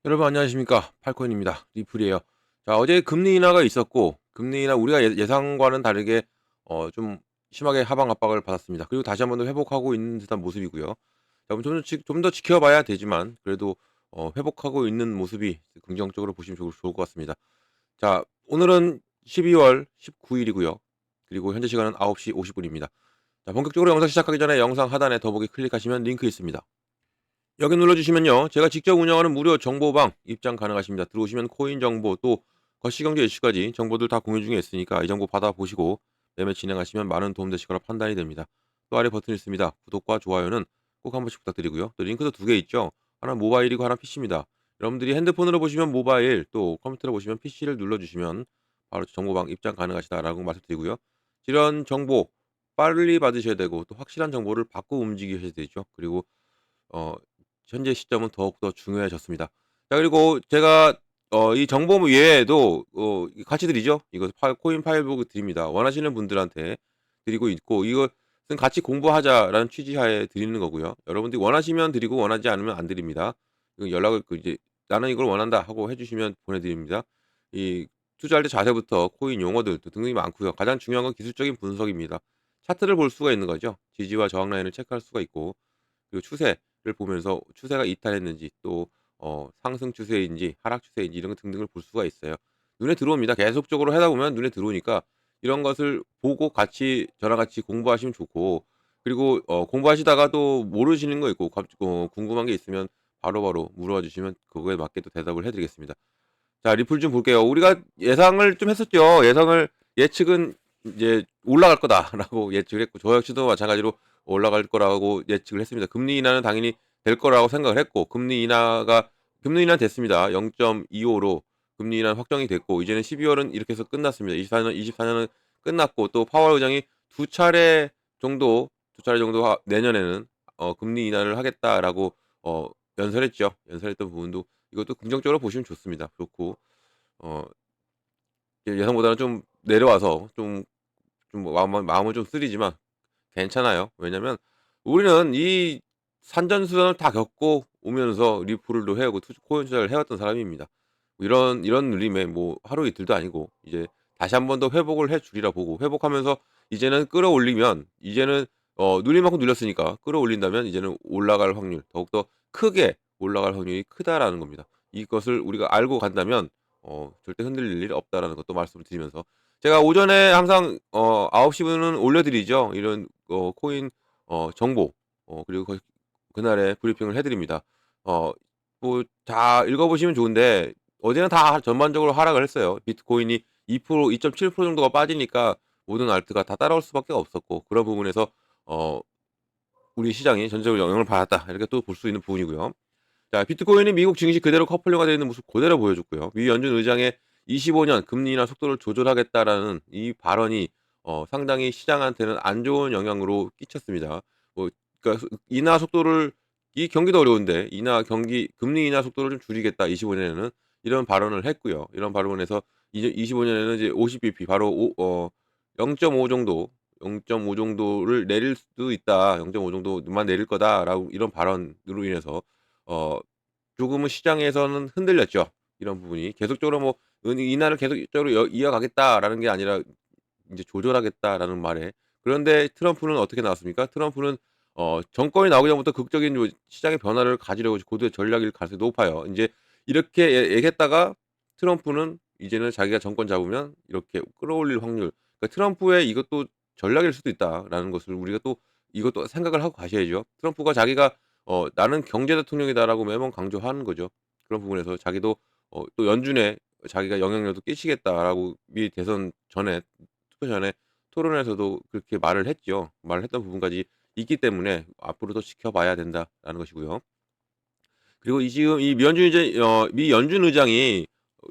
여러분 안녕하십니까? 팔콘입니다. 리플이에요. 자, 어제 금리 인하가 있었고 금리 인하 우리가 예상과는 다르게 좀 심하게 하방 압박을 받았습니다. 그리고 다시 한 번 더 회복하고 있는 듯한 모습이고요. 자, 좀 더 지켜봐야 되지만 그래도 회복하고 있는 모습이 긍정적으로 보시면 좋을 것 같습니다. 자, 오늘은 12월 19일이고요. 그리고 현재 시간은 9시 50분입니다. 자, 본격적으로 영상 시작하기 전에 영상 하단에 더보기 클릭하시면 링크 있습니다. 여기 눌러주시면요. 제가 직접 운영하는 무료 정보방 입장 가능하십니다. 들어오시면 코인 정보 또 거시경제 이슈까지 정보들 다 공유 중에 있으니까 이 정보 받아보시고 매매 진행하시면 많은 도움 되실 거라 판단이 됩니다. 또 아래 버튼이 있습니다. 구독과 좋아요는 꼭 한 번씩 부탁드리고요. 또 링크도 두 개 있죠. 하나 모바일이고 하나 PC입니다. 여러분들이 핸드폰으로 보시면 모바일 또 컴퓨터로 보시면 PC를 눌러주시면 바로 정보방 입장 가능하시다라고 말씀드리고요. 이런 정보 빨리 받으셔야 되고 또 확실한 정보를 받고 움직이셔야 되죠. 그리고 어 현재 시점은 더욱더 중요해졌습니다. 자, 그리고 제가 이 정보 외에도 같이 드리죠. 이거 코인 파일북 드립니다. 원하시는 분들한테 드리고 있고 이것은 같이 공부하자라는 취지하에 드리는 거고요. 여러분들이 원하시면 드리고 원하지 않으면 안 드립니다. 이거 연락을 이제 "나는 이걸 원한다." 하고 해 주시면 보내 드립니다. 이 투자할 때 자세부터 코인 용어들 등등이 많고요. 가장 중요한 건 기술적인 분석입니다. 차트를 볼 수가 있는 거죠. 지지와 저항 라인을 체크할 수가 있고 그리고 추세를 보면서 추세가 이탈했는지 또 상승 추세인지 하락 추세인지 이런 거 등등을 볼 수가 있어요. 눈에 들어옵니다. 계속적으로 하다 보면 눈에 들어오니까 이런 것을 보고 같이 저랑 같이 공부하시면 좋고 그리고 공부하시다가 또 모르시는 거 있고 궁금한 게 있으면 바로바로 물어봐 주시면 그거에 맞게 또 대답을 해 드리겠습니다. 자, 리플 좀 볼게요. 우리가 예상을 좀 했었죠. 예측은 이제 '올라갈 거다.'라고 예측을 했고 저 역시도 마찬가지로 올라갈 거라고 예측을 했습니다. 금리 인하는 당연히 될 거라고 생각을 했고 금리 인하는 됐습니다. 0.25로 금리 인하는 확정이 됐고 이제는 12 월은 이렇게 해서 끝났습니다. 24 년은 끝났고 또 파월 의장이 두 차례 정도 내년에는 "금리 인하를 하겠다."라고 어 연설했죠. 연설했던 부분도 이것도 긍정적으로 보시면 좋습니다. 그렇고 어 예상보다는 좀 내려와서 좀 마음은 좀 쓰리지만 괜찮아요. 왜냐면 우리는 이 산전수전을 다 겪고 오면서 리플도 해오고 코인 투자를 해왔던 사람입니다. 이런 누림에 뭐 하루 이틀도 아니고 이제 다시 한 번 더 회복을 해 주리라 보고 회복하면서 이제는 끌어올리면 이제는 누릴 만큼 눌렸으니까 끌어올린다면 이제는 올라갈 확률 더욱더 크게 올라갈 확률이 크다라는 겁니다. 이것을 우리가 알고 간다면 절대 흔들릴 일이 없다라는 것도 말씀을 드리면서 제가 오전에 항상 9시 분은 올려드리죠. 이런 코인 정보 그리고 그날에 브리핑을 해 드립니다. 어 뭐 다 읽어 보시면 좋은데 어제는 다 전반적으로 하락을 했어요. 비트코인이 2.7% 정도가 빠지니까 모든 알트가 다 따라올 수밖에 없었고 그런 부분에서 어 '우리 시장이 전체적으로 영향을 받았다.' 이렇게 또 볼 수 있는 부분이고요. 자, 비트코인이 미국 증시 그대로 커플링화 되어 있는 모습 그대로 보여줬고요. 미 연준 의장의 25년 금리 인하 속도를 조절하겠다라는 이 발언이 상당히 시장한테는 안 좋은 영향으로 끼쳤습니다. 뭐 그러니까 인하 속도를 이 경기도 어려운데 금리 인하 속도를 좀 줄이겠다 25년에는 이런 발언을 했고요. 이런 발언을 해서 이제 25년에는 이제 50 bp 바로 0.5 정도 0.5 정도를 내릴 수도 있다. 0.5 정도만 내릴 거다라고 이런 발언으로 인해서 어 조금은 시장에서는 흔들렸죠. 이런 부분이 계속적으로 뭐 인하를 계속적으로 이어가겠다라는 게 아니라 인제 조절하겠다라는 말에 그런데 트럼프는 어떻게 나왔습니까? 트럼프는 정권이 나오기 전부터 극적인 시장의 변화를 가지려고 고도의 전략일 가능성이 높아요. 인제 이렇게 얘기했다가 트럼프는 이제는 자기가 정권 잡으면 이렇게 끌어올릴 확률 그러니까 트럼프의 이것도 전략일 수도 있다라는 것을 우리가 또 이것도 생각을 하고 가셔야죠. 트럼프가 자기가 "나는 경제 대통령이다."라고 매번 강조하는 거죠. 그런 부분에서 자기도 또 연준에 자기가 영향력도 끼치겠다라고 미 대선 전에 투표 전에 토론회에서도 그렇게 말을 했죠. 말을 했던 부분까지 있기 때문에 '앞으로도 지켜봐야 된다.'라는 것이고요. 그리고 지금 미 연준 의장이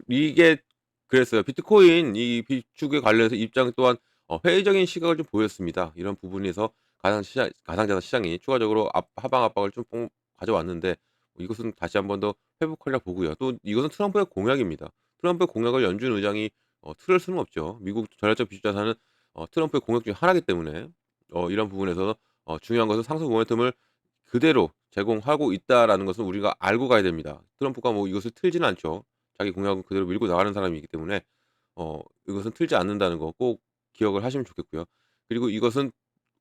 이게 그랬어요. 비트코인 이 비축에 관련해서 입장 또한 회의적인 시각을 좀 보였습니다. 이런 부분에서 가상자산 시장이 추가적으로 하방 압박을 좀 가져왔는데 이것은 다시 한 번 더 회복하리라 보고요. 또 이것은 트럼프의 공약입니다. 트럼프의 공약을 연준 의장이 틀을 수는 없죠. 미국 전략적 비축 자산은 트럼프의 공약 중에 하나이기 때문에 이런 부분에서 중요한 것은 상승 모멘텀을 그대로 제공하고 있다라는 것은 우리가 알고 가야 됩니다. 트럼프가 뭐 이것을 틀지는 않죠. 자기 공약은 그대로 밀고 나가는 사람이기 때문에 이것은 틀지 않는다는 거 꼭 기억을 하시면 좋겠고요. 그리고 이것은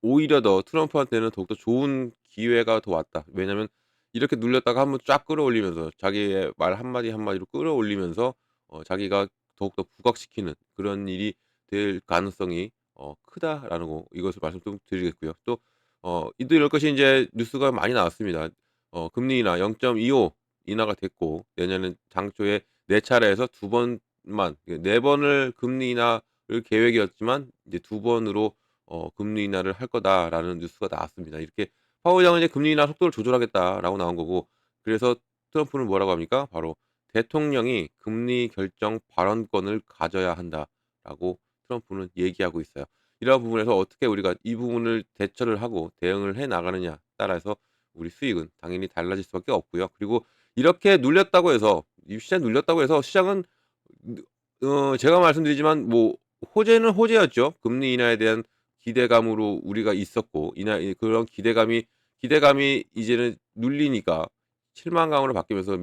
오히려 더 트럼프한테는 더욱더 좋은 기회가 더 왔다. 왜냐하면 이렇게 눌렸다가 한번 쫙 끌어올리면서 자기의 말 한마디 한마디로 끌어올리면서 자기가 더욱더 부각시키는 그런 일이 될 가능성이 크다라는 거 이것을 말씀 좀 드리겠고요. 또 이도 이럴 것이 인제 뉴스가 많이 나왔습니다. 금리 인하 0.25 인하가 됐고 내년엔 당초에 4 차례에서 2 번만 4 번을 금리 인하를 계획이었지만 이제 2 번으로 "금리 인하를 할 거다."라는 뉴스가 나왔습니다. 이렇게 파월 의장은 이제 "금리 인하 속도를 조절하겠다."라고 나온 거고 그래서 트럼프는 뭐라고 합니까? 바로 "대통령이 금리 결정 발언권을 가져야 한다."라고 트럼프는 얘기하고 있어요. 이러한 부분에서 어떻게 우리가 이 부분을 대처를 하고 대응을 해 나가느냐에 따라서 우리 수익은 당연히 달라질 수밖에 없고요. 그리고 이렇게 눌렸다고 해서 이 시장 눌렸다고 해서 시장은 제가 말씀드리지만 뭐 호재는 호재였죠. 금리 인하에 대한 기대감으로 우리가 있었고 그런 기대감이 이제는 눌리니까 실망감으로 바뀌면서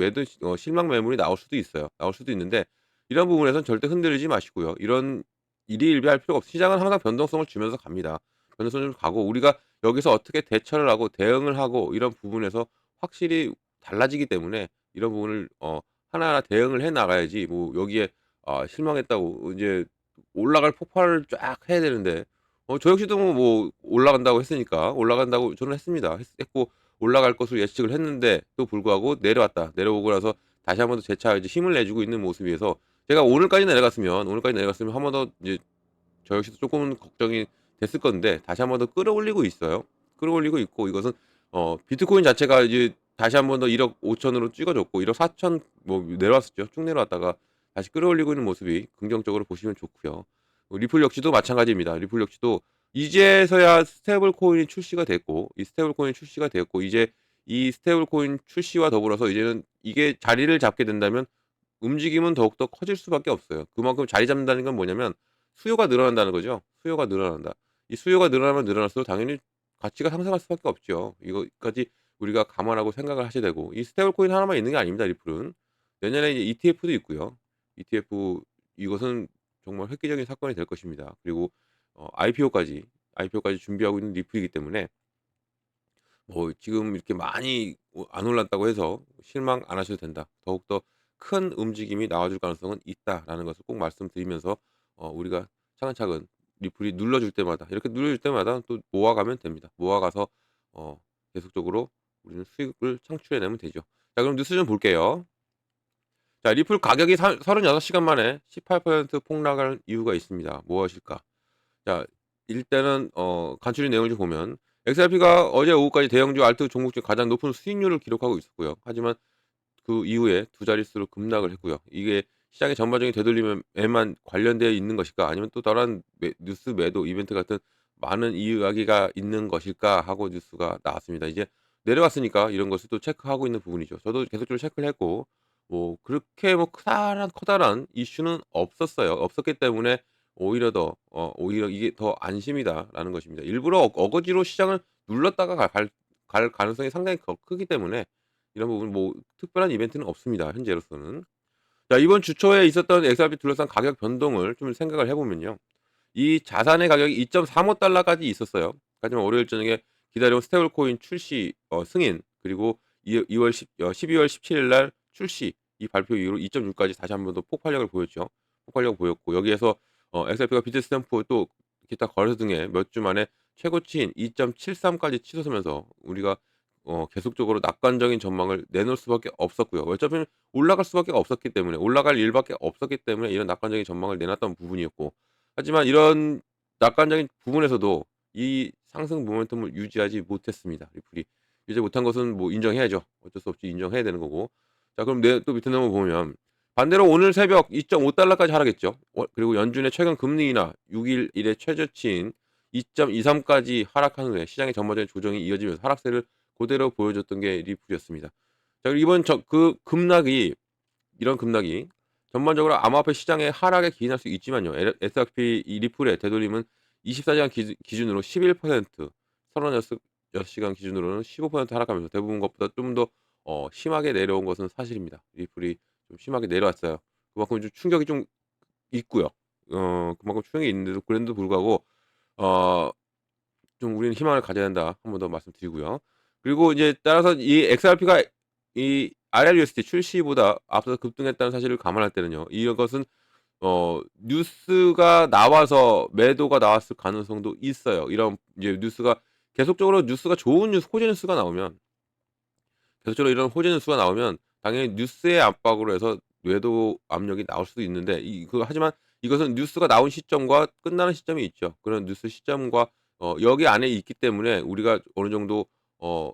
실망 매물이 나올 수도 있어요. 나올 수도 있는데 이런 부분에서는 절대 흔들리지 마시고요. 이런 일희일비할 필요가 없이 시장은 항상 변동성을 주면서 갑니다. 변동성을 가고 우리가 여기서 어떻게 대처를 하고 대응을 하고 이런 부분에서 확실히 달라지기 때문에 이런 부분을 하나하나 대응을 해 나가야지 뭐 여기에 실망했다고 이제 올라갈 폭발을 쫙 해야 되는데 저 역시도 뭐 올라간다고 했으니까 올라간다고 저는 했습니다. 했고 올라갈 것으로 예측을 했는데도 불구하고 내려왔다. 내려오고 나서 다시 한 번 더 재차 이제 힘을 내주고 있는 모습에서 제가 오늘까지 내려갔으면 한 번 더 이제 저 역시도 쪼끔은 걱정이 됐을 건데 다시 한 번 더 끌어올리고 있어요. 끌어올리고 있고 이것은 비트코인 자체가 이제 다시 한 번 더 1억 5천 으로 찍어줬고 1억 4천 뭐 내려왔었죠. 쭉 내려왔다가 다시 끌어올리고 있는 모습이 긍정적으로 보시면 좋고요. 리플 역시도 마찬가지입니다. 리플 역시도 이제서야 스테이블 코인이 출시가 됐고 이 스테이블 코인이 출시가 되었고 이제 이 스테이블 코인 출시와 더불어서 이제는 이게 자리를 잡게 된다면 움직임은 더욱더 커질 수밖에 없어요. 그만큼 자리 잡는다는 건 뭐냐면 수요가 늘어난다는 거죠. 수요가 늘어난다. 이 수요가 늘어나면 늘어날수록 당연히 가치가 상승할 수밖에 없죠. 이거까지 우리가 감안하고 생각을 하셔야 되고 이 스테이블 코인 하나만 있는 게 아닙니다, 리플은. 내년에 이제 ETF도 있고요. ETF 이것은 정말 획기적인 사건이 될 것입니다. 그리고 IPO까지 준비하고 있는 리플이기 때문에 뭐 지금 이렇게 많이 안 올랐다고 해서 실망 안 하셔도 된다. 더욱더 큰 움직임이 나와줄 가능성은 있다라는 것을 꼭 말씀드리면서 우리가 차근차근 리플이 눌러줄 때마다 이렇게 눌러줄 때마다 또 모아가면 됩니다. 모아가서 계속적으로 우리는 수익을 창출해내면 되죠. 자 그럼 뉴스 좀 볼게요. 자 리플 가격이 36시간 만에 18% 폭락할 이유가 있습니다. 무엇일까? 자 일단은 간추린 내용을 좀 보면 XRP가 어제 오후까지 대형주 알트 종목 중 가장 높은 수익률을 기록하고 있었고요. 하지만 그 이후에 두 자릿수로 급락을 했고요. 이게 시장의 전반적인 되돌림에만 관련되어 있는 것일까? 아니면 또 다른 뉴스 매도 이벤트 같은 많은 이야기가 있는 것일까? 하고 뉴스가 나왔습니다. 이제 내려왔으니까 이런 것을 또 체크하고 있는 부분이죠. 저도 계속적으로 체크를 했고 뭐 그렇게 뭐 커다란 이슈는 없었어요. 없었기 때문에 오히려 이게 더 안심이다라는 것입니다. 일부러 어거지로 시장을 눌렀다가 갈 가능성이 상당히 크기 때문에 이런 부분 뭐 특별한 이벤트는 없습니다, 현재로서는. 자 이번 주 초에 있었던 XRP 둘러싼 가격 변동을 좀 생각을 해 보면요. 이 자산의 가격이 2.35 달러까지 있었어요. 하지만 월요일 저녁에 기다려온 스테이블 코인 출시 승인 그리고 이 2월 12월 17일 날 출시 이 발표 이후로 2.6 까지 다시 한 번 더 폭발력을 보였죠. 폭발력을 보였고 여기에서 XRP가 비트스탬프 또 기타 거래소 등에 몇 주 만에 최고치인 2.73 까지 치솟으면서 우리가 계속적으로 낙관적인 전망을 내놓을 수밖에 없었고요. 어차피 올라갈 수밖에 없었기 때문에 올라갈 일밖에 없었기 때문에 이런 낙관적인 전망을 내놨던 부분이었고 하지만 이런 낙관적인 부분에서도 이 상승 모멘텀을 유지하지 못했습니다. 리플이. 유지 못한 것은 뭐 인정해야죠. 어쩔 수 없이 인정해야 되는 거고. 자 그럼 또 밑에 넘어 보면 반대로 오늘 새벽 2.5 달러까지 하락했죠. 그리고 연준의 최근 금리 인하 6일 이래 최저치인 2.23까지 하락한 후에 시장의 전반적인 조정이 이어지면서 하락세를 그대로 보여줬던 게 리플이었습니다. 자 그리고 이번 이런 급락이 전반적으로 암호화폐 시장의 하락에 기인할 수 있지만요. XRP 이 리플의 되돌림은 24시간 기준으로 11% 6시간 기준으로는 15% 하락하면서 대부분 것보다 좀 더 심하게 내려온 것은 사실입니다. 리플이 좀 심하게 내려왔어요. 그만큼 좀 충격이 좀 있고요. 그만큼 충격이 있는데도 그런데도 불구하고 어 좀 '우리는 희망을 가져야 된다.' 한 번 더 말씀드리고요. 그리고 이제 따라서 이 XRP가 이 RLUSD 출시보다 앞서서 급등했다는 사실을 감안할 때는요. 이것은 뉴스가 나와서 매도가 나왔을 가능성도 있어요. 이런 이제 뉴스가 계속적으로 뉴스가 좋은 뉴스 호재 뉴스가 나오면 계속적으로 이런 호재 뉴스가 나오면 당연히 뉴스의 압박으로 해서 매도 압력이 나올 수도 있는데 하지만 이것은 뉴스가 나온 시점과 끝나는 시점이 있죠. 그런 뉴스 시점과 여기 안에 있기 때문에 우리가 어느 정도 어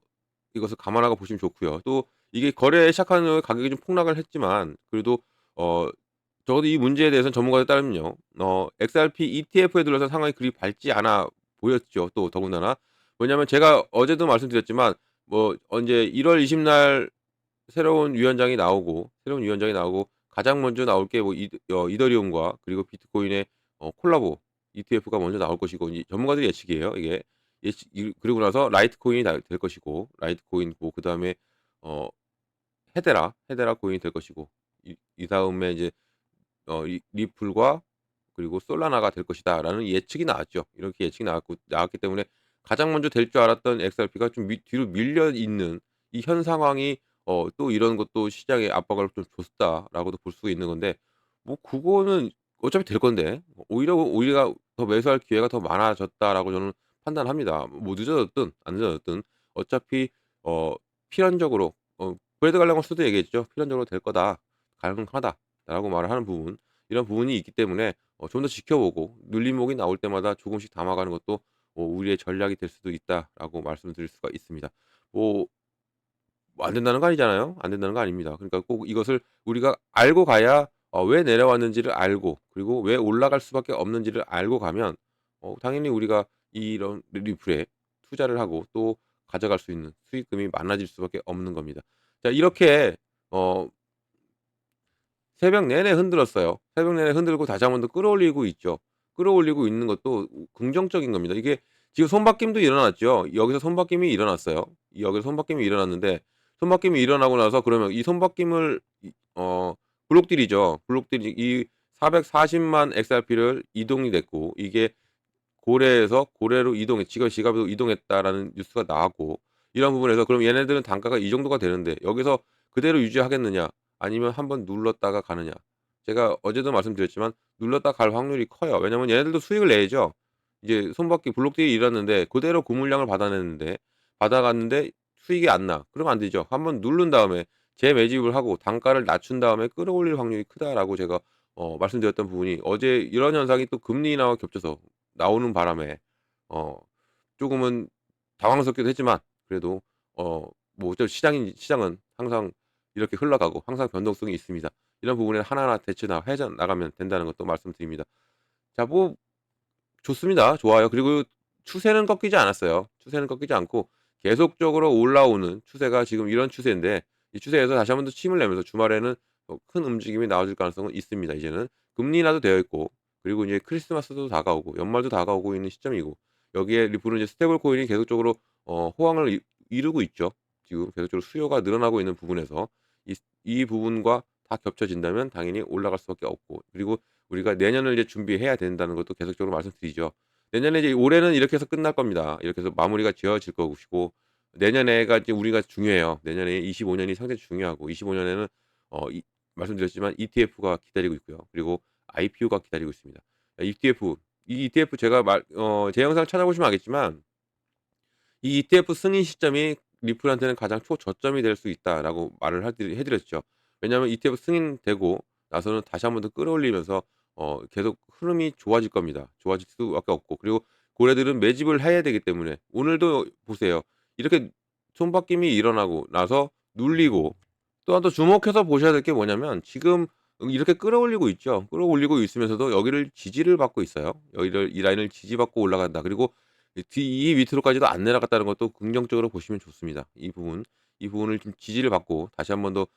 이것을 감안하고 보시면 좋고요. 또 이게 거래 시작한 후에 가격이 좀 폭락을 했지만 그래도 어 적어도 이 문제에 대해서는 전문가에 따르면요. XRP ETF에 들어서 상황이 그리 밝지 않아 보였죠. 또 더군다나 왜냐하면 제가 어제도 말씀드렸지만 뭐 언제 1월 20날 새로운 위원장이 나오고 가장 먼저 나올 게 뭐 이더리움과 그리고 비트코인의 콜라보 ETF가 먼저 나올 것이고 이 전문가들 예측이에요. 이게 예측 그리고 나서 라이트코인이 될 것이고 라이트코인 뭐 그다음에 어 헤데라 코인이 될 것이고 이다음에 이제 리플과 그리고 솔라나가 될 것이다라는 예측이 나왔죠. 이렇게 예측이 나왔기 때문에 가장 먼저 될 줄 알았던 XRP가 좀 뒤로 밀려 있는 이 현 상황이 또 이런 것도 시장에 압박을 좀 줬다라고도 볼 수 있는 건데 뭐 그거는 어차피 될 건데 오히려 우리가 더 매수할 기회가 더 많아졌다라고 저는 판단합니다. 뭐 늦어졌든 안 늦어졌든 어차피 어 필연적으로 브래드 갈라거스도 얘기했죠. "필연적으로 될 거다. 가능하다."라고 말을 하는 부분 이런 부분이 있기 때문에 좀 더 지켜보고 눌림목이 나올 때마다 조금씩 담아가는 것도 우리의 전략이 될 수도 있다라고 말씀드릴 수가 있습니다. 뭐 안 된다는 거 아니잖아요. 안 된다는 거 아닙니다. 그러니까 꼭 이것을 우리가 알고 가야 왜 내려왔는지를 알고 그리고 왜 올라갈 수밖에 없는지를 알고 가면 당연히 우리가 이런 리플에 투자를 하고 또 가져갈 수 있는 수익금이 많아질 수밖에 없는 겁니다. 자 이렇게 어 새벽 내내 흔들었어요. 새벽 내내 흔들고 다시 한 번 더 끌어올리고 있죠. 끌어올리고 있는 것도 긍정적인 겁니다. 이게 지금 손바뀜도 일어났죠. 여기서 손바뀜이 일어났어요. 여기서 손바뀜이 일어났는데 손바뀜이 일어나고 나서 그러면 이 손바뀜을 블록딜이죠. 블록딜이 이 440만 XRP를 이동이 됐고 이게 고래에서 고래로 지갑으로 이동했다라는 뉴스가 나왔고 이런 부분에서 그럼 얘네들은 단가가 이 정도가 되는데 여기서 그대로 유지하겠느냐 아니면 한번 눌렀다가 가느냐. 제가 어제도 말씀드렸지만 눌렀다 갈 확률이 커요. 왜냐면 얘네들도 수익을 내야죠. 이제 손바퀴 블록딜이 일었는데 그대로 고물량을 받아냈는데 받아갔는데 수익이 안 나. 그러면 안 되죠. 한번 누른 다음에 재매집을 하고 단가를 낮춘 다음에 끌어올릴 확률이 크다라고 제가 말씀드렸던 부분이 어제 이런 현상이 또 금리 인하와 겹쳐서 나오는 바람에 어 조금은 당황스럽기도 했지만 그래도 뭐 어차피 시장은 항상 이렇게 흘러가고 항상 변동성이 있습니다. 이런 부분에 하나하나 대처 해 나가면 된다는 것도 말씀드립니다. 자 뭐 좋습니다. 좋아요. 그리고 추세는 꺾이지 않았어요. 추세는 꺾이지 않고 계속적으로 올라오는 추세가 지금 이런 추세인데 이 추세에서 다시 한 번 더 힘을 내면서 주말에는 큰 움직임이 나와줄 가능성은 있습니다 이제는. 금리 인하도 되어 있고 그리고 이제 크리스마스도 다가오고 연말도 다가오고 있는 시점이고 여기에 리플은 이제 스테이블 코인이 계속적으로 호황을 이루고 있죠. 지금 계속적으로 수요가 늘어나고 있는 부분에서 이 부분과 다 겹쳐진다면 당연히 올라갈 수밖에 없고 그리고 우리가 내년을 이제 준비해야 된다는 것도 계속적으로 말씀드리죠. 내년에 이제 올해는 이렇게 해서 끝날 겁니다. 이렇게 해서 마무리가 지어질 것이고 내년에가 이제 우리가 중요해요. 내년에 25 년이 상당히 중요하고 25 년에는 말씀드렸지만 ETF가 기다리고 있고요. 그리고 IPO가 기다리고 있습니다. ETF 이 ETF 제가 제 영상 찾아보시면 알겠지만 이 ETF 승인 시점이 리플한테는 가장 초저점이 될 수 있다라고 말을 해 드렸죠. 왜냐하면 ETF 승인되고 나서는 다시 한 번 더 끌어올리면서 계속 흐름이 좋아질 겁니다. 좋아질 수밖에 없고 그리고 고래들은 매집을 해야 되기 때문에 오늘도 보세요. 이렇게 손바뀜이 일어나고 나서 눌리고 또 하나 더 주목해서 보셔야 될 게 뭐냐면 지금 이렇게 끌어올리고 있죠. 끌어올리고 있으면서도 여기를 지지를 받고 있어요. 여기를 이 라인을 지지받고 올라간다. 그리고 이 밑으로까지도 안 내려갔다는 것도 긍정적으로 보시면 좋습니다. 이 부분을 좀 지지를 받고 다시 한 번 더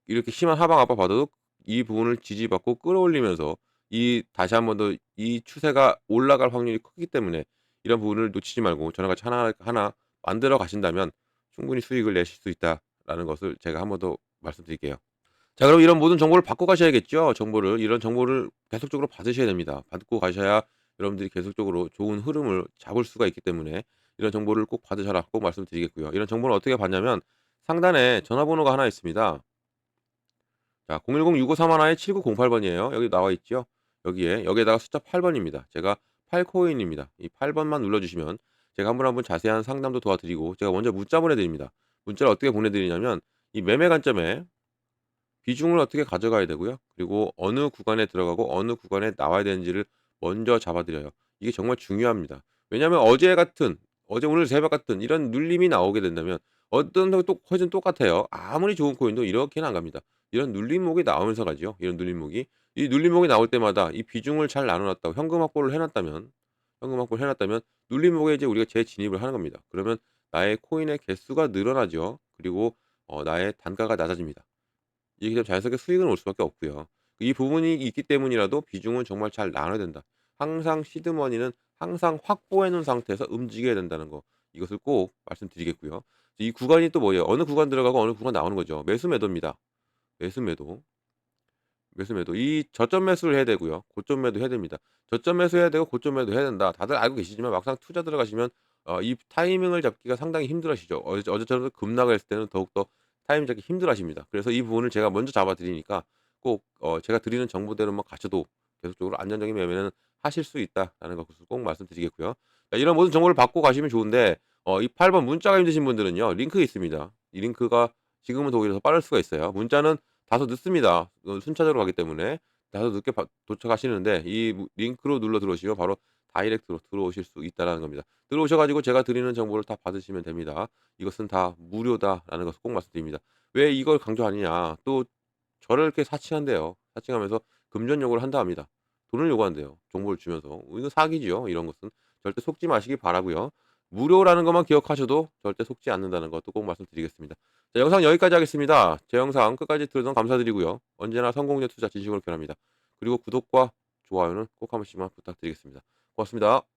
이렇게 심한 하방 압박 받아도 이 부분을 지지받고 끌어올리면서 이 다시 한 번 더 이 추세가 올라갈 확률이 크기 때문에 이런 부분을 놓치지 말고 저랑 같이 하나하나 만들어 가신다면 충분히 수익을 내실 수 있다라는 것을 제가 한 번 더 말씀드릴게요. 자, 그럼 이런 모든 정보를 받고 가셔야겠죠. 정보를 이런 정보를 계속적으로 받으셔야 됩니다. 받고 가셔야 여러분들이 계속적으로 좋은 흐름을 잡을 수가 있기 때문에 이런 정보를 꼭 받으셔라 꼭 말씀드리겠고요. 이런 정보는 어떻게 받냐면 상단에 전화번호가 하나 있습니다. 자, 010-6531-7908 번이에요. 여기 나와 있죠. 여기에다가 숫자 8 번입니다. 제가 8 코인입니다. 이 8 번만 눌러 주시면 제가 한 분 한 분 자세한 상담도 도와드리고 제가 먼저 문자 보내 드립니다. 문자를 어떻게 보내 드리냐면 이 매매 관점에 비중을 어떻게 가져가야 되고요. 그리고 어느 구간에 들어가고 어느 구간에 나와야 되는지를 먼저 잡아 드려요. 이게 정말 중요합니다. 왜냐하면 어제 오늘 새벽 같은 이런 눌림이 나오게 된다면 어떤 코인은 똑같아요. 아무리 좋은 코인도 이렇게는 안 갑니다. 이런 눌림목이 나오면서 가죠. 이런 눌림목이. 이 눌림목이 나올 때마다 이 비중을 잘 나눠 놨다고 현금 확보를 해 놨다면 눌림목에 이제 우리가 재진입을 하는 겁니다. 그러면 나의 코인의 개수가 늘어나죠. 그리고 나의 단가가 낮아집니다. 이게 되면 자연스럽게 수익은 올 수밖에 없고요. 이 부분이 있기 때문이라도 비중은 정말 잘 나눠야 된다. 항상 시드머니는 항상 확보해 놓은 상태에서 움직여야 된다는 거. 이것을 꼭 말씀드리겠고요. 이 구간이 또 뭐예요? 어느 구간 들어가고 어느 구간 나오는 거죠. 매수 매도입니다. 매수 매도. 매수 매도. 이 저점 매수를 해야 되고요. 고점 매도 해야 됩니다. 저점 매수해야 되고 고점 매도 해야 된다. 다들 알고 계시지만 막상 투자 들어가시면 이 타이밍을 잡기가 상당히 힘들어하시죠. 어제처럼 급락을 했을 때는 더욱더 타이밍 잡기 힘들어하십니다. 그래서 이 부분을 제가 먼저 잡아 드리니까 꼭 제가 드리는 정보대로만 가셔도 계속적으로 안정적인 매매는 하실 수 있다라는 것을 꼭 말씀드리겠고요. 자, 이런 모든 정보를 받고 가시면 좋은데 이 8번 문자가 힘드신 분들은요. 링크 있습니다. 이 링크가 지금은 더 오히려 더 빠를 수가 있어요. 문자는 다소 늦습니다. 순차적으로 가기 때문에 다소 늦게 도착하시는데 이 링크로 눌러 들어오시면 바로 다이렉트로 들어오실 수 있다라는 겁니다. 들어오셔 가지고 제가 드리는 정보를 다 받으시면 됩니다. 이것은 다 무료다라는 것을 꼭 말씀드립니다. 왜 이걸 강조하느냐. 또 저를 이렇게 사칭한대요. 사칭하면서 금전 요구를 한다 합니다. 돈을 요구한대요, 정보를 주면서. 이거 사기죠, 이런 것은. 절대 속지 마시기 바라고요. 무료라는 것만 기억하셔도 절대 속지 않는다는 것도 꼭 말씀드리겠습니다. 자, 영상 여기까지 하겠습니다. 제 영상 끝까지 들어주셔서 감사드리고요. 언제나 성공적 투자 진심으로 기원합니다. 그리고 구독과 좋아요는 꼭 한 번씩만 부탁드리겠습니다. 고맙습니다.